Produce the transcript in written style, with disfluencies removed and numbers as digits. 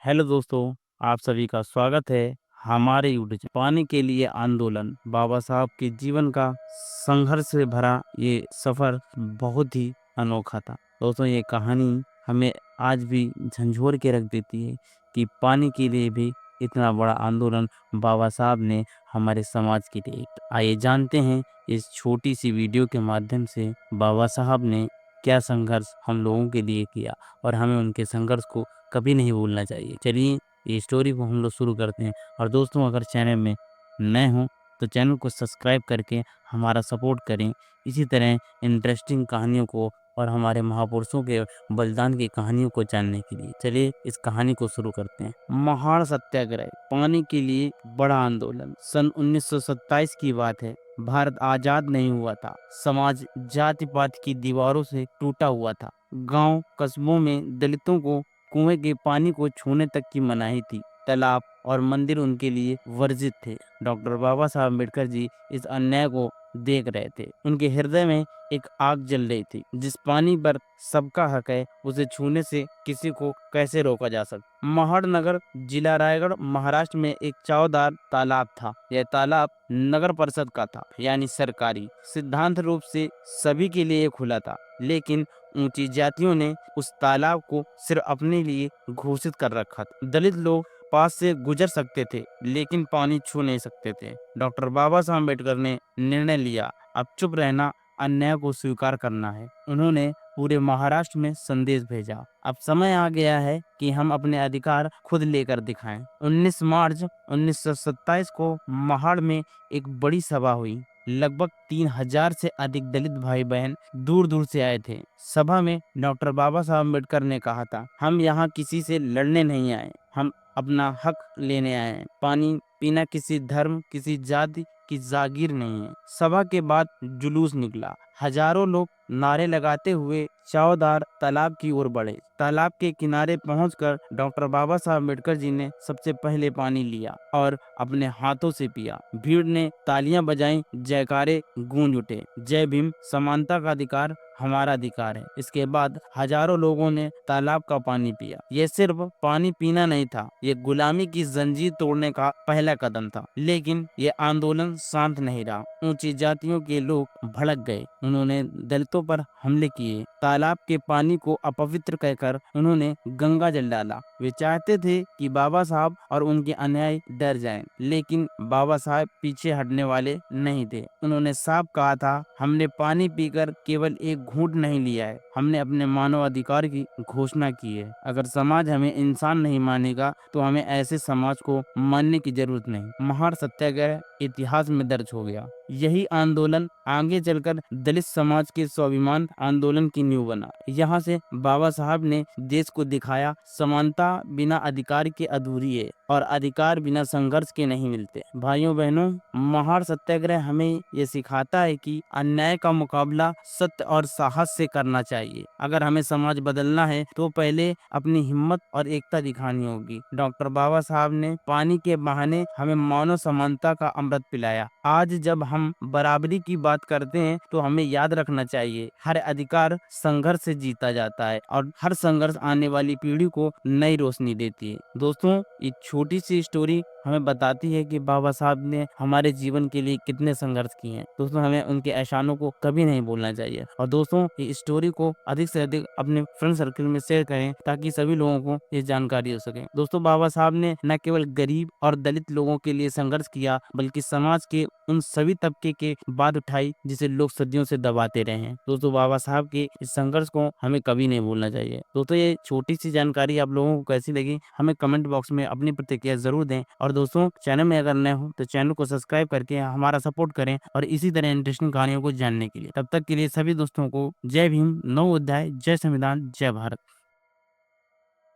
Hello दोस्तों, आप सभी का स्वागत है हमारे यूट्यूब चैनल पानी के लिए आंदोलन। बाबा साहब के जीवन का संघर्ष से भरा ये सफर बहुत ही अनोखा था। दोस्तों, ये कहानी हमें आज भी झंझोर के रख देती है कि पानी के लिए भी इतना बड़ा आंदोलन बाबा साहब ने हमारे समाज के लिए। आइए जानते हैं इस छोटी सी वीडियो के माध्यम से बाबा साहब ने क्या संघर्ष हम लोगों के लिए किया और हमें उनके संघर्ष को कभी नहीं भूलना चाहिए। चलिए ये स्टोरी को हम लोग शुरू करते हैं। और दोस्तों, अगर चैनल में नए हों तो चैनल को सब्सक्राइब करके हमारा सपोर्ट करें। इसी तरह इंटरेस्टिंग कहानियों को और हमारे महापुरुषों के बलिदान की कहानियों को जानने के लिए चलिए इस कहानी को शुरू करते हैं। महाड़ सत्याग्रह, पानी के लिए बड़ा आंदोलन। सन 1927 की बात है। भारत आजाद नहीं हुआ था। समाज जाति पात की दीवारों से टूटा हुआ था। गांव कस्बों में दलितों को कुएं के पानी को छूने तक की मनाही थी। तालाब और मंदिर उनके लिए वर्जित थे। डॉक्टर बाबा साहब अम्बेडकर जी इस अन्याय को देख रहे थे। उनके हृदय में एक आग जल रही थी। जिस पानी पर सबका हक है, उसे छूने से किसी को कैसे रोका जा सकता। महाड़ नगर, जिला रायगढ़, महाराष्ट्र में एक चावदार तालाब था। यह तालाब नगर परिषद का था, यानी सरकारी। सिद्धांत रूप से सभी के लिए खुला था, लेकिन ऊंची जातियों ने उस तालाब को सिर्फ अपने लिए घोषित कर रखा था। दलित लोग पास से गुजर सकते थे, लेकिन पानी छू नहीं सकते थे। डॉक्टर बाबा साहब अम्बेडकर ने निर्णय लिया, अब चुप रहना अन्याय को स्वीकार करना है। उन्होंने पूरे महाराष्ट्र में संदेश भेजा, अब समय आ गया है कि हम अपने अधिकार खुद लेकर दिखाएं। 19 मार्च 1927 को महाड़ में एक बड़ी सभा हुई। लगभग 3000 से अधिक दलित भाई बहन दूर दूर से आए थे। सभा में डॉक्टर बाबा साहब अम्बेडकर ने कहा था, हम यहाँ किसी से लड़ने नहीं आए, हम अपना हक लेने आए हैं। पानी पीना किसी धर्म, किसी जाति की जागीर नहीं है। सभा के बाद जुलूस निकला। हजारों लोग नारे लगाते हुए चावदार तालाब की ओर बढ़े। तालाब के किनारे पहुंचकर डॉक्टर बाबा साहब अम्बेडकर जी ने सबसे पहले पानी लिया और अपने हाथों से पिया। भीड़ ने तालियां बजाई, जयकारे गूंज उठे। जय भीम, समानता का अधिकार हमारा अधिकार है। इसके बाद हजारों लोगों ने तालाब का पानी पिया। ये सिर्फ पानी पीना नहीं था, ये गुलामी की जंजीर तोड़ने का पहला कदम था। लेकिन ये आंदोलन शांत नहीं रहा। ऊंची जातियों के लोग भड़क गए। उन्होंने दलितों पर हमले किए। तालाब के पानी को अपवित्र कहकर उन्होंने गंगा जल डाला। वे चाहते थे कि बाबा साहब और उनके अनुयायी डर जाएं, लेकिन बाबा साहब पीछे हटने वाले नहीं थे। उन्होंने साफ कहा था, हमने पानी पीकर केवल एक घूंट नहीं लिया है, हमने अपने मानव अधिकार की घोषणा की है। अगर समाज हमें इंसान नहीं मानेगा तो हमें ऐसे समाज को मानने की जरूरत नहीं। महाड़ सत्याग्रह इतिहास में दर्ज हो गया। यही आंदोलन आगे चलकर दलित समाज के स्वाभिमान आंदोलन की नींव बना। यहाँ से बाबा साहब ने देश को दिखाया, समानता बिना अधिकार के अधूरी है और अधिकार बिना संघर्ष के नहीं मिलते। भाइयों बहनों, महाड़ सत्याग्रह हमें ये सिखाता है कि अन्याय का मुकाबला सत्य और साहस से करना चाहिए। अगर हमें समाज बदलना है तो पहले अपनी हिम्मत और एकता दिखानी होगी। डॉक्टर बाबा साहब ने पानी के बहाने हमें मानव समानता का अमृत पिलाया। आज जब हम बराबरी की बात करते हैं तो हमें याद रखना चाहिए, हर अधिकार संघर्ष से जीता जाता है और हर संघर्ष आने वाली पीढ़ी को नई रोशनी देती है। दोस्तों, ये छोटी सी स्टोरी हमें बताती है कि बाबा साहब ने हमारे जीवन के लिए कितने संघर्ष किए हैं। दोस्तों, हमें उनके एहसानों को कभी नहीं भूलना चाहिए। और दोस्तों, ये स्टोरी को अधिक से अधिक अपने फ्रेंड सर्कल में शेयर करें ताकि सभी लोगों को ये जानकारी हो सके। दोस्तों, बाबा साहब ने न केवल गरीब और दलित लोगों के लिए संघर्ष किया, बल्कि समाज के उन सभी तबके के बात उठाई जिसे लोग सदियों से दबाते रहे हैं। दोस्तों, बाबा साहब के इस संघर्ष को हमें कभी नहीं भूलना चाहिए। दोस्तों, ये छोटी सी जानकारी आप लोगों को कैसी लगी, हमें कमेंट बॉक्स में अपनी प्रतिक्रिया जरूर दें। और दोस्तों, चैनल में अगर नए हो तो चैनल को सब्सक्राइब करके हमारा सपोर्ट करें और इसी तरह इंटरेस्टिंग कहानियों को जानने के लिए। तब तक के लिए सभी दोस्तों को जय भीम, नवोदय, जय संविधान, जय भारत।